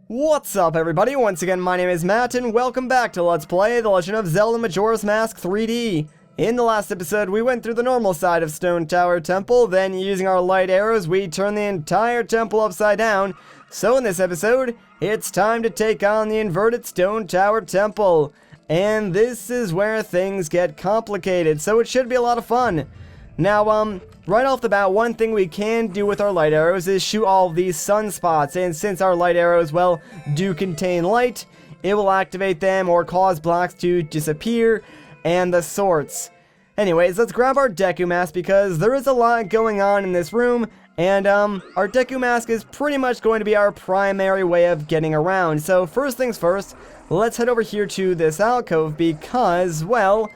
What's up, everybody? Once again, my name is Matt, and welcome back to Let's Play The Legend of Zelda Majora's Mask 3D. In the last episode, we went through the normal side of Stone Tower Temple, then using our light arrows, we turned the entire temple upside down. So in this episode, it's time to take on the inverted Stone Tower Temple. And this is where things get complicated, so it should be a lot of fun. Now, right off the bat, one thing we can do with our light arrows is shoot all of these sunspots, and since our light arrows, well, do contain light, it will activate them or cause blocks to disappear, and the sorts. Anyways, let's grab our Deku Mask because there is a lot going on in this room, and our Deku Mask is pretty much going to be our primary way of getting around. So first things first, let's head over here to this alcove because, well,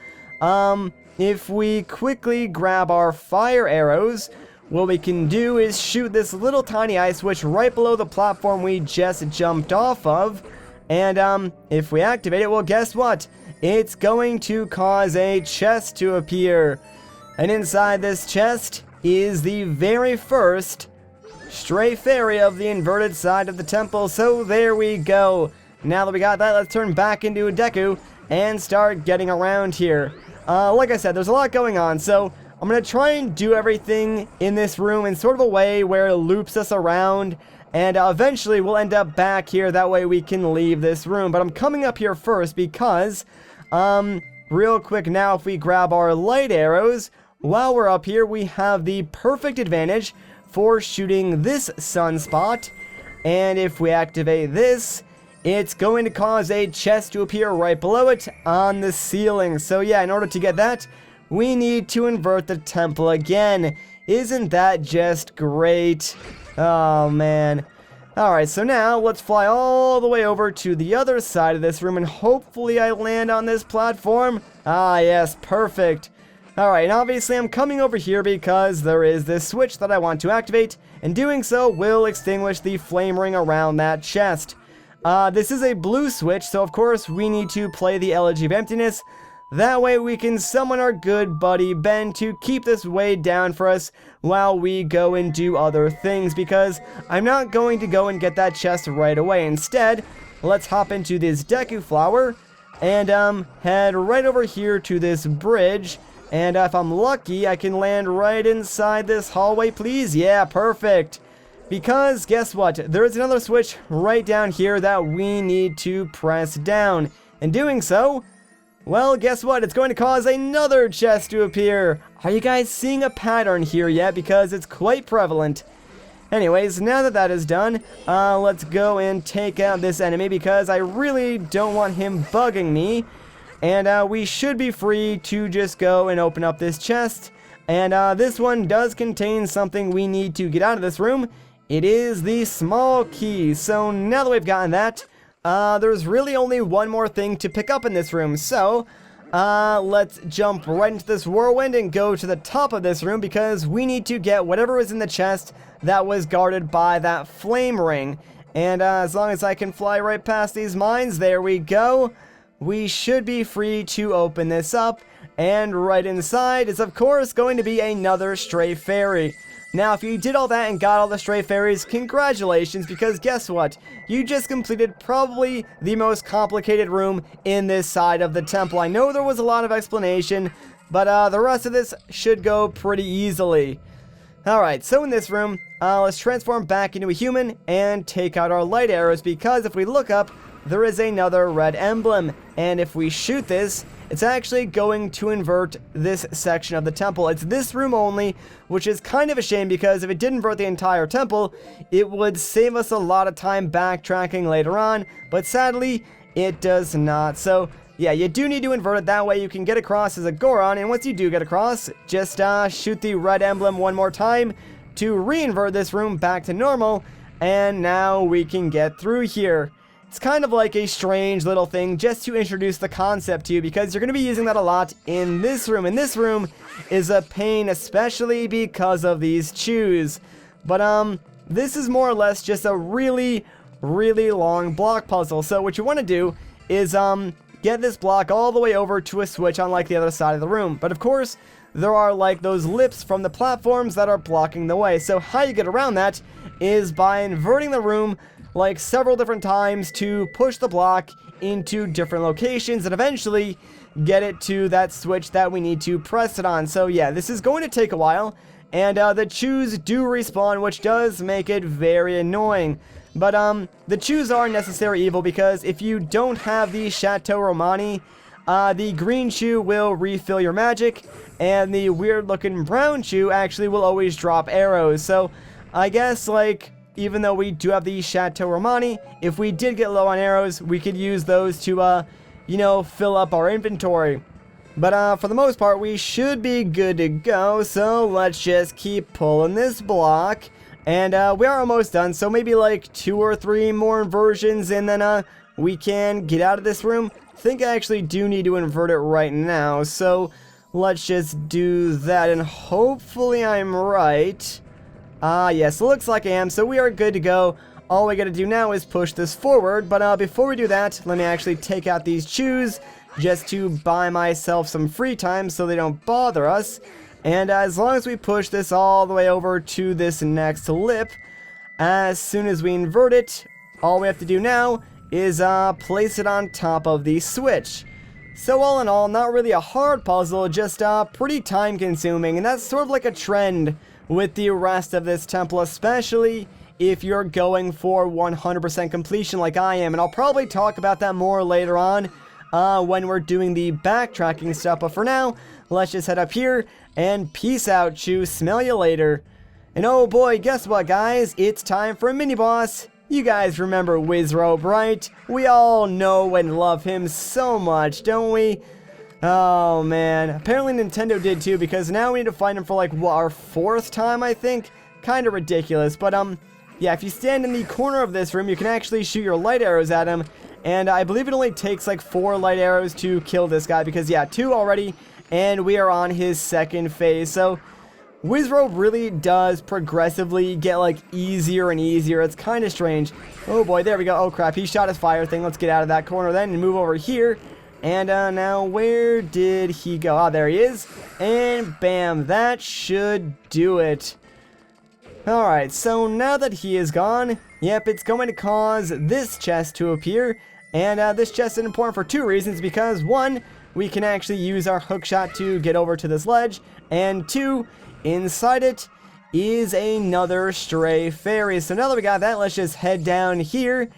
if we quickly grab our fire arrows, what we can do is shoot this little tiny ice switch right below the platform we just jumped off of. And if we activate it, well, guess what? It's going to cause a chest to appear. And inside this chest is the very first stray fairy of the inverted side of the temple. So there we go. Now that we got that, let's turn back into a Deku and start getting around here. Like I said, there's a lot going on, so I'm going to try and do everything in this room in sort of a way where it loops us around, and eventually we'll end up back here, that way we can leave this room. But I'm coming up here first because, real quick now, if we grab our light arrows, while we're up here, we have the perfect advantage for shooting this sunspot, and if we activate this, it's going to cause a chest to appear right below it on the ceiling. So yeah, in order to get that, we need to invert the temple again. Isn't that just great? Oh man. Alright, so now let's fly all the way over to the other side of this room and hopefully I land on this platform. Ah yes, perfect. Alright, and obviously I'm coming over here because there is this switch that I want to activate, and doing so will extinguish the flame ring around that chest. This is a blue switch, so of course we need to play the Elegy of Emptiness. That way we can summon our good buddy Ben to keep this weighed down for us while we go and do other things, because I'm not going to go and get that chest right away. Instead, let's hop into this Deku Flower and head right over here to this bridge. And if I'm lucky, I can land right inside this hallway, please. Yeah, perfect. Because, guess what, there is another switch right down here that we need to press down. And doing so, well, guess what, it's going to cause another chest to appear. Are you guys seeing a pattern here yet? Because it's quite prevalent. Anyways, now that that is done, let's go and take out this enemy because I really don't want him bugging me. And we should be free to just go and open up this chest. And this one does contain something we need to get out of this room. It is the small key. So now that we've gotten that, there's really only one more thing to pick up in this room. So let's jump right into this whirlwind and go to the top of this room because we need to get whatever is in the chest that was guarded by that flame ring. And as long as I can fly right past these mines, there we go. We should be free to open this up. And right inside is of course going to be another stray fairy. Now, if you did all that and got all the stray fairies, congratulations, because guess what? You just completed probably the most complicated room in this side of the temple. I know there was a lot of explanation, but the rest of this should go pretty easily. Alright, so in this room, let's transform back into a human and take out our light arrows, because if we look up, there is another red emblem, and if we shoot this, it's actually going to invert this section of the temple. It's this room only, which is kind of a shame because if it did invert the entire temple, it would save us a lot of time backtracking later on, but sadly, it does not. So, yeah, you do need to invert it, that way you can get across as a Goron, and once you do get across, just shoot the red emblem one more time to re-invert this room back to normal, and now we can get through here. It's kind of like a strange little thing just to introduce the concept to you because you're going to be using that a lot in this room. And this room is a pain, especially because of these chews. But this is more or less just a really, really long block puzzle. So what you want to do is get this block all the way over to a switch on like the other side of the room. But of course, there are like those lips from the platforms that are blocking the way. So how you get around that is by inverting the room like several different times to push the block into different locations and eventually get it to that switch that we need to press it on. So yeah, this is going to take a while, and the chews do respawn, which does make it very annoying. But the chews are necessary evil, because if you don't have the Chateau Romani, the green chew will refill your magic, and the weird looking brown chew actually will always drop arrows. So I guess, like, even though we do have the Chateau Romani, if we did get low on arrows, we could use those to, you know, fill up our inventory. But for the most part, we should be good to go, so let's just keep pulling this block. And we are almost done, so maybe like 2 or 3 more inversions, and then we can get out of this room. I think I actually do need to invert it right now, so let's just do that, and hopefully I'm right. Yes, it looks like I am, so we are good to go. All we gotta do now is push this forward, but before we do that, let me actually take out these chews, just to buy myself some free time so they don't bother us. And as long as we push this all the way over to this next lip, as soon as we invert it, all we have to do now is place it on top of the switch. So all in all, not really a hard puzzle, just pretty time consuming, and that's sort of like a trend with the rest of this temple, especially if you're going for 100% completion like I am. And I'll probably talk about that more later on when we're doing the backtracking stuff, but for now, let's just head up here, and peace out, Chew, smell you later. And oh boy, guess what guys, it's time for a mini-boss. You guys remember Wizzrobe, right? We all know and love him so much, don't we? Oh man, apparently Nintendo did too, because now we need to find him for like, what, our 4th time, I think? Kinda ridiculous, but yeah, if you stand in the corner of this room, you can actually shoot your light arrows at him, and I believe it only takes like 4 light arrows to kill this guy, because yeah, 2 already, and we are on his 2nd phase. So Wizzrobe really does progressively get like easier and easier. It's kind of strange. Oh boy, there we go. Oh crap, he shot his fire thing. Let's get out of that corner then and move over here. And now where did he go? Ah, there he is. And bam, that should do it. Alright, so now that he is gone, yep, it's going to cause this chest to appear. And this chest is important for 2 reasons, because 1, we can actually use our hookshot to get over to this ledge, and 2, inside it is another stray fairy. So now that we got that, let's just head down here,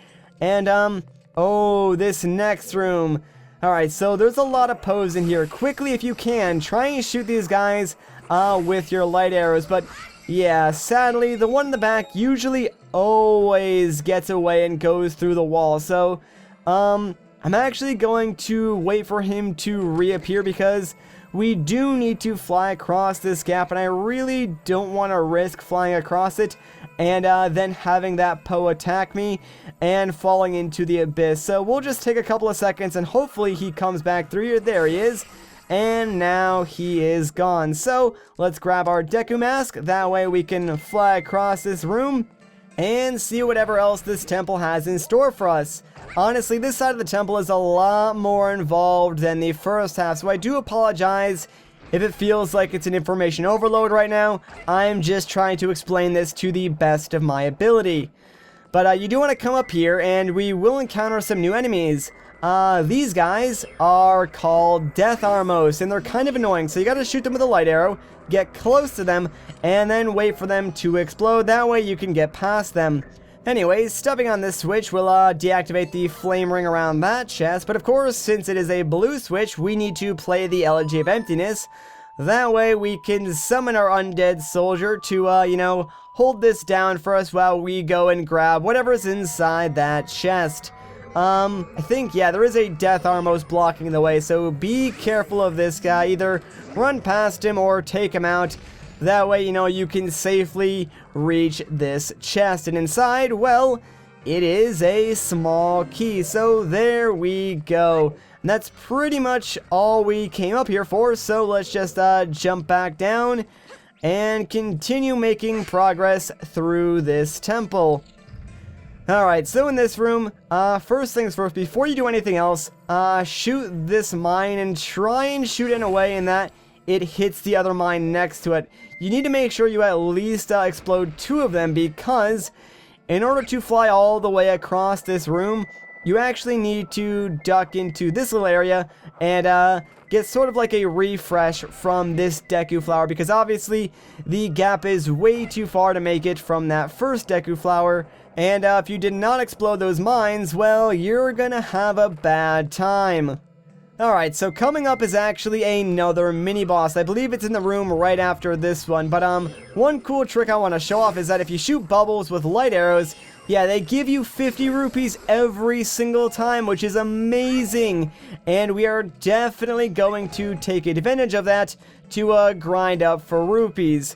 and oh, this next room. Alright, so there's a lot of pose in here. Quickly, if you can, try and shoot these guys with your light arrows, but yeah, sadly, the one in the back usually always gets away and goes through the wall. So, I'm actually going to wait for him to reappear, because we do need to fly across this gap, and I really don't want to risk flying across it and then having that Poe attack me and falling into the abyss. So we'll just take a couple of seconds, and hopefully he comes back through here. There he is. And now he is gone. So let's grab our Deku Mask. That way we can fly across this room and see whatever else this temple has in store for us. Honestly, this side of the temple is a lot more involved than the first half, so I do apologize if it feels like it's an information overload right now. I'm just trying to explain this to the best of my ability. But you do want to come up here, and we will encounter some new enemies. These guys are called Death Armos, and they're kind of annoying, so you gotta shoot them with a light arrow, get close to them, and then wait for them to explode. That way you can get past them. Anyways, stepping on this switch will deactivate the flame ring around that chest, but of course, since it is a blue switch, we need to play the Elegy of Emptiness. That way we can summon our undead soldier to, you know, hold this down for us while we go and grab whatever's inside that chest. I think, yeah, there is a Death Armos blocking the way, so be careful of this guy. Either run past him or take him out. That way, you know, you can safely reach this chest. And inside, well, it is a small key. So there we go. And that's pretty much all we came up here for. So let's just jump back down and continue making progress through this temple. Alright, so in this room, first things first, before you do anything else, shoot this mine and try and shoot it in a way in that it hits the other mine next to it. You need to make sure you at least explode 2 of them, because in order to fly all the way across this room, you actually need to duck into this little area and get sort of like a refresh from this Deku flower, because obviously the gap is way too far to make it from that first Deku flower. And if you did not explode those mines, well, you're gonna have a bad time. Alright, so coming up is actually another mini-boss. I believe it's in the room right after this one. But one cool trick I want to show off is that if you shoot bubbles with light arrows, yeah, they give you 50 rupees every single time, which is amazing. And we are definitely going to take advantage of that to grind up for rupees.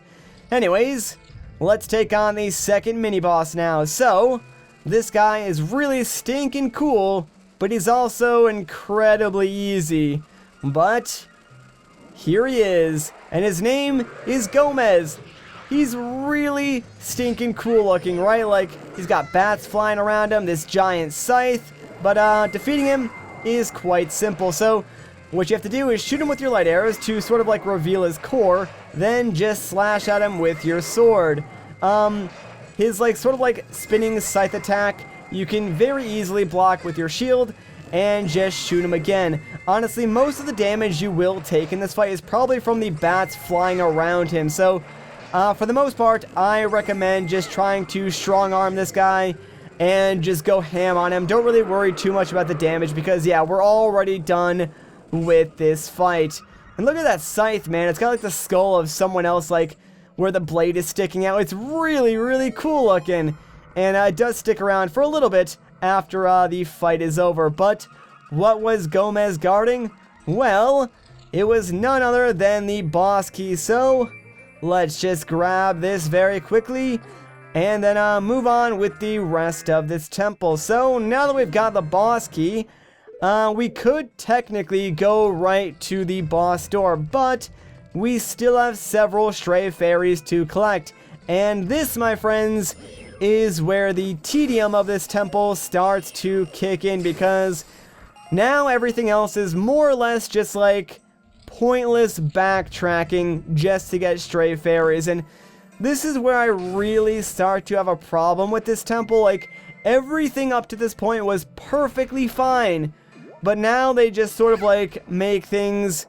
Anyways, let's take on the second mini-boss now. So, this guy is really stinking cool, but he's also incredibly easy. But here he is, and his name is Gomez. He's really stinking cool looking, right? Like, he's got bats flying around him, this giant scythe, but defeating him is quite simple. So what you have to do is shoot him with your light arrows to sort of like reveal his core, then just slash at him with your sword. His like sort of like spinning scythe attack, you can very easily block with your shield and just shoot him again. Honestly, most of the damage you will take in this fight is probably from the bats flying around him. So, for the most part, I recommend just trying to strong arm this guy and just go ham on him. Don't really worry too much about the damage because, yeah, we're already done with this fight. And look at that scythe, man. It's got like the skull of someone else, like where the blade is sticking out. It's really, really cool looking. And it does stick around for a little bit after the fight is over. But what was Gomez guarding? Well, it was none other than the boss key. So let's just grab this very quickly and then move on with the rest of this temple. So now that we've got the boss key, we could technically go right to the boss door, but we still have several stray fairies to collect. And this, my friends, is where the tedium of this temple starts to kick in, because now everything else is more or less just like pointless backtracking just to get stray fairies. And this is where I really start to have a problem with this temple. Like, everything up to this point was perfectly fine, but now they just sort of like make things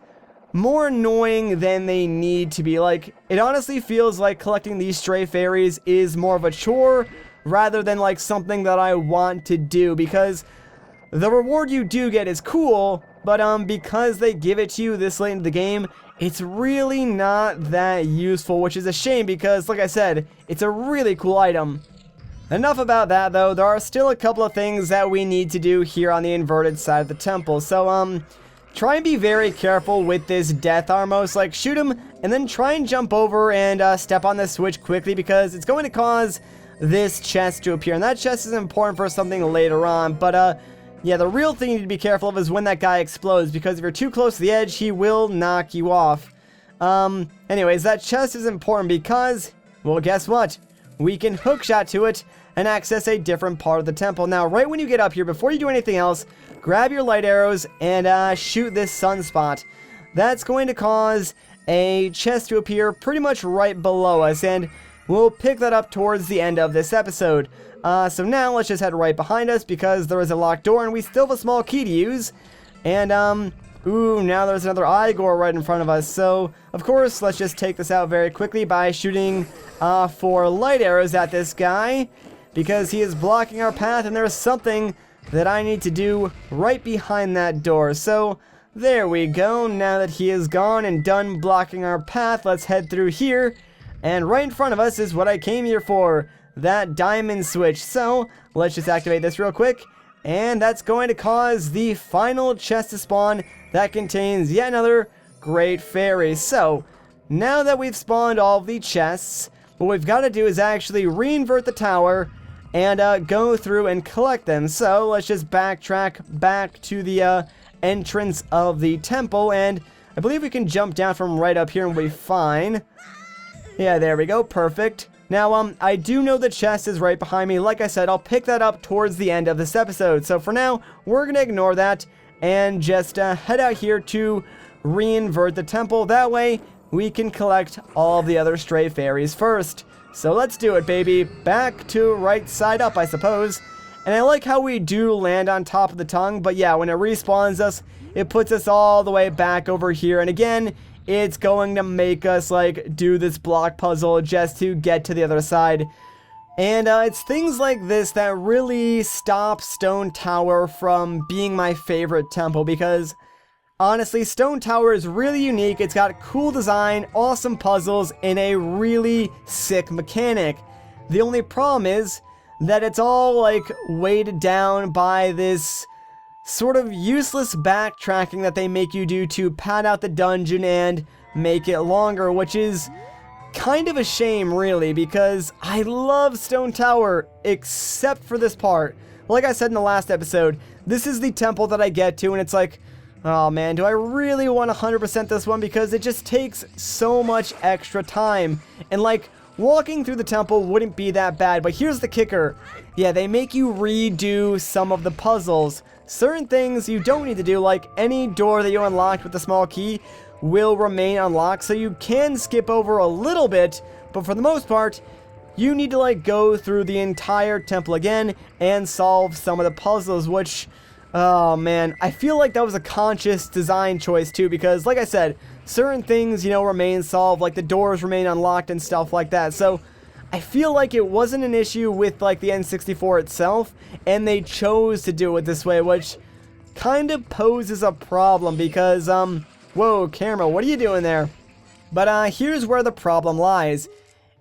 more annoying than they need to be. Like, it honestly feels like collecting these stray fairies is more of a chore rather than like something that I want to do, because the reward you do get is cool, but because they give it to you this late in the game, it's really not that useful, which is a shame because, like I said, it's a really cool item. Enough about that though. There are still a couple of things that we need to do here on the inverted side of the temple. So try and be very careful with this death Armos. Like, shoot him and then try and jump over and step on the switch quickly, because it's going to cause this chest to appear, and that chest is important for something later on. But yeah, the real thing you need to be careful of is when that guy explodes, because if you're too close to the edge, he will knock you off. Anyways, that chest is important because, well, guess what? We can hookshot to it and access a different part of the temple. Now, right when you get up here, before you do anything else, grab your light arrows and shoot this sunspot. That's going to cause a chest to appear pretty much right below us, and we'll pick that up towards the end of this episode. So now let's just head right behind us, because there is a locked door and we still have a small key to use. And ooh, now there's another Igor right in front of us. So of course, let's just take this out very quickly by shooting 4 light arrows at this guy, because he is blocking our path, and there's something that I need to do right behind that door. So there we go. Now that he is gone and done blocking our path, let's head through here. And right in front of us is what I came here for, that diamond switch. So let's just activate this real quick, and that's going to cause the final chest to spawn that contains yet another great fairy. So now that we've spawned all of the chests, what we've got to do is actually reinvert the tower and go through and collect them. So let's just backtrack back to the entrance of the temple, and I believe we can jump down from right up here and we'll be fine. Yeah, there we go, perfect. Now, I do know the chest is right behind me. Like I said, I'll pick that up towards the end of this episode. So for now, we're going to ignore that and just head out here to reinvert the temple. That way, we can collect all of the other stray fairies first. So let's do it, baby. Back to right side up, I suppose. And I like how we do land on top of the tongue, but yeah, when it respawns us, it puts us all the way back over here. And again, it's going to make us, like, do this block puzzle just to get to the other side. And it's things like this that really stop Stone Tower from being my favorite temple, because honestly, Stone Tower is really unique. It's got cool design, awesome puzzles, and a really sick mechanic. The only problem is that it's all, like, weighted down by this sort of useless backtracking that they make you do to pad out the dungeon and make it longer, which is kind of a shame, really, because I love Stone Tower, except for this part. Like I said in the last episode, this is the temple that I get to, and it's like, oh man, do I really want to 100% this one? Because it just takes so much extra time. And like, walking through the temple wouldn't be that bad, but here's the kicker. Yeah, they make you redo some of the puzzles. Certain things you don't need to do, like any door that you unlocked with the small key will remain unlocked, so you can skip over a little bit, but for the most part, you need to like go through the entire temple again and solve some of the puzzles, which, oh man, I feel like that was a conscious design choice too, because like I said, certain things, you know, remain solved, like the doors remain unlocked and stuff like that. So I feel like it wasn't an issue with like the N64 itself, and they chose to do it this way, which kind of poses a problem because, whoa, camera, what are you doing there? But here's where the problem lies.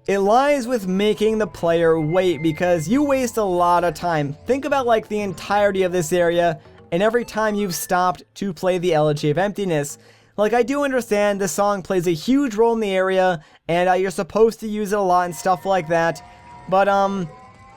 It lies with making the player wait, because you waste a lot of time. Think about like the entirety of this area and every time you've stopped to play the Elegy of Emptiness. Like, I do understand this song plays a huge role in the area and you're supposed to use it a lot and stuff like that. But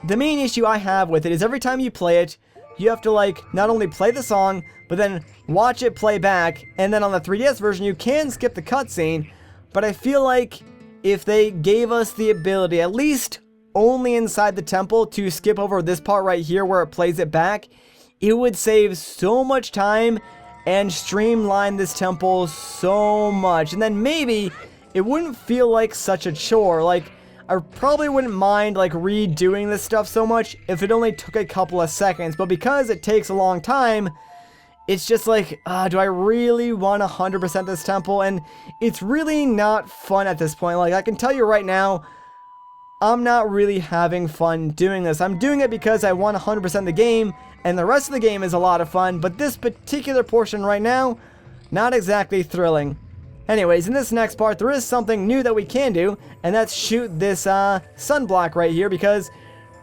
the main issue I have with it is every time you play it, you have to like not only play the song, but then watch it play back. And then on the 3DS version, you can skip the cutscene. But I feel like if they gave us the ability, at least only inside the temple, to skip over this part right here where it plays it back, it would save so much time and streamline this temple so much. And then maybe it wouldn't feel like such a chore. Like, I probably wouldn't mind like redoing this stuff so much if it only took a couple of seconds. But because it takes a long time, it's just like, do I really want 100% this temple? And it's really not fun at this point. Like, I can tell you right now, I'm not really having fun doing this. I'm doing it because I want 100% the game, and the rest of the game is a lot of fun, but this particular portion right now, not exactly thrilling. Anyways, in this next part, there is something new that we can do, and that's shoot this sunblock right here, because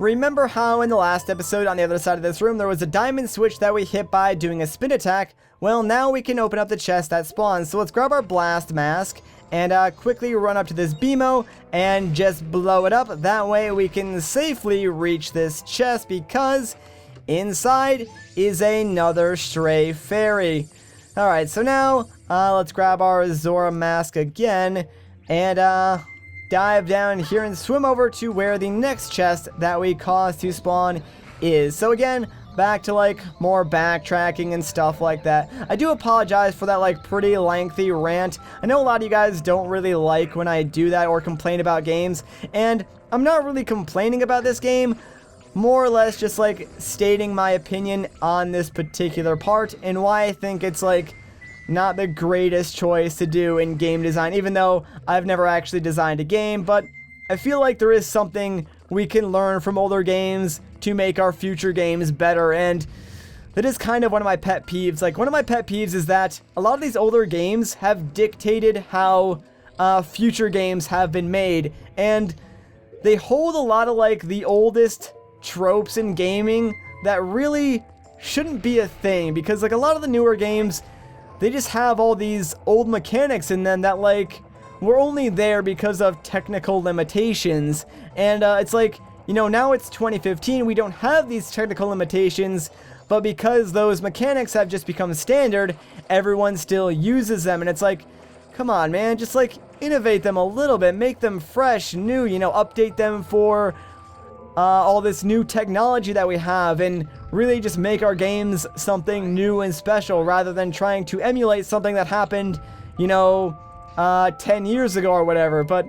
remember how in the last episode on the other side of this room there was a diamond switch that we hit by doing a spin attack? Well, now we can open up the chest that spawns. So let's grab our blast mask and quickly run up to this BMO and just blow it up. That way we can safely reach this chest, because inside is another stray fairy. Alright, so now let's grab our Zora Mask again and dive down here and swim over to where the next chest that we caused to spawn is. So again, back to like more backtracking and stuff like that. I do apologize for that like pretty lengthy rant. I know a lot of you guys don't really like when I do that or complain about games, and I'm not really complaining about this game, more or less just like stating my opinion on this particular part and why I think it's like not the greatest choice to do in game design, even though I've never actually designed a game. But I feel like there is something we can learn from older games to make our future games better, and that is kind of one of my pet peeves. Like, one of my pet peeves is that a lot of these older games have dictated how future games have been made, and they hold a lot of like the oldest tropes in gaming that really shouldn't be a thing, because like a lot of the newer games, they just have all these old mechanics in them that like were only there because of technical limitations. And it's like, you know, now it's 2015, we don't have these technical limitations, but because those mechanics have just become standard, everyone still uses them. And it's like, come on, man, just like innovate them a little bit, make them fresh, new, you know, update them for all this new technology that we have, and really just make our games something new and special rather than trying to emulate something that happened, you know, 10 years ago or whatever. But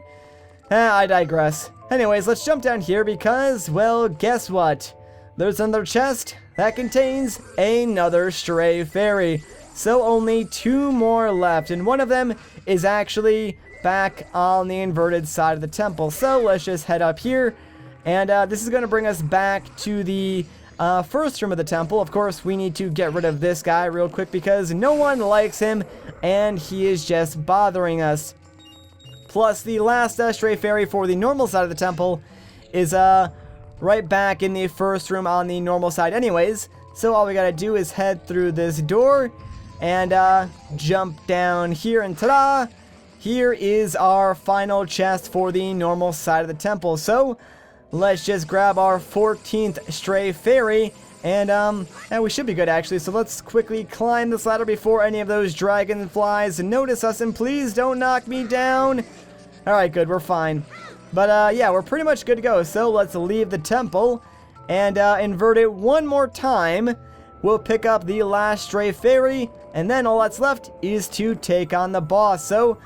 I digress. Anyways, let's jump down here because, well, guess what? There's another chest that contains another stray fairy. So only 2 more left, and one of them is actually back on the inverted side of the temple. So let's just head up here, and this is going to bring us back to the first room of the temple. Of course, we need to get rid of this guy real quick because no one likes him, and he is just bothering us. Plus, the last stray fairy for the normal side of the temple is right back in the first room on the normal side anyways. So all we gotta do is head through this door and jump down here, and ta-da! Here is our final chest for the normal side of the temple. So let's just grab our 14th stray fairy, and we should be good actually. So let's quickly climb this ladder before any of those dragonflies notice us, and please don't knock me down. Alright, good, we're fine. But yeah, we're pretty much good to go. So let's leave the temple and invert it one more time. We'll pick up the last stray fairy, and then all that's left is to take on the boss. So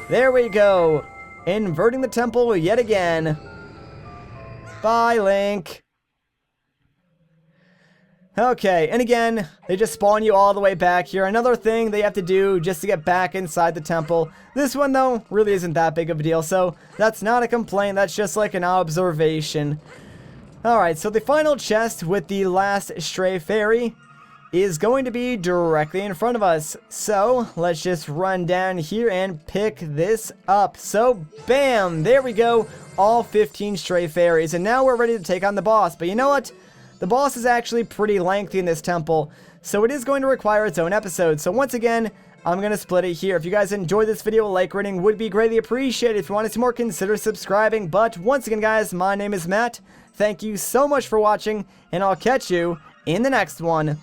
there we go, inverting the temple yet again. Bye, Link. Okay, and again, they just spawn you all the way back here. Another thing they have to do just to get back inside the temple. This one, though, really isn't that big of a deal, so that's not a complaint. That's just like an observation. Alright, so the final chest with the last stray fairy is going to be directly in front of us. So let's just run down here and pick this up. So bam, there we go, all 15 stray fairies, and now we're ready to take on the boss. But you know what? The boss is actually pretty lengthy in this temple, so it is going to require its own episode. So once again, I'm going to split it here. If you guys enjoyed this video, a like rating would be greatly appreciated. If you want to see more, consider subscribing. But once again, guys, my name is Matt. Thank you so much for watching, and I'll catch you in the next one.